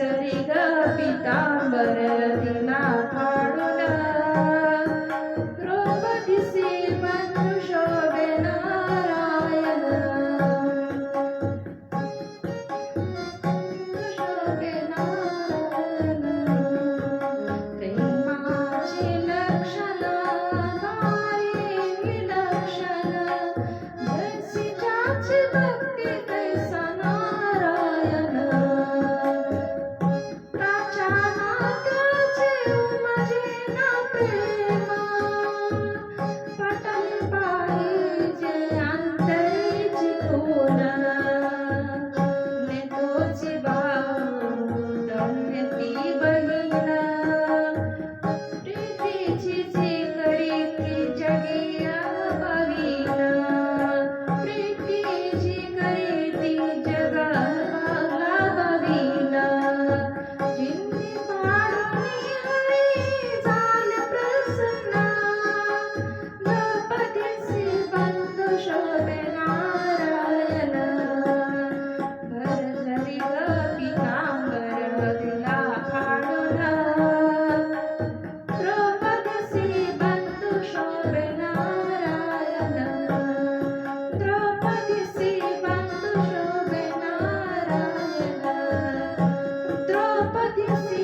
जरी ग पितांबर दिला फाडून द्रौपदीसी बंधू शोभे नारायण शोभे नारायण प्रेमाचे लक्षण भारी विलक्षण जैसी ज्याची भक्ती तैसा नारायण प्राच्या नात्याचे उमजे ना प्रेम पटले पाहिजे अंतरीची खोल नेतोची बाहू धन्य ती बहीण प्रीतीची जी करी ती जगी अनुभवीन प्रीतीची करी ती जगा भागवीन जिंदी पाडूनी हरी झाले प्रसन्न द्रौपदीसी बंधू शोभे नारायण भर जरी ग पितांबर दिला फाडून द्रौपदीसी बंधू शोभे नारायण द्रौपदीसी बंधू शोभे नारायण द्रौपदीसी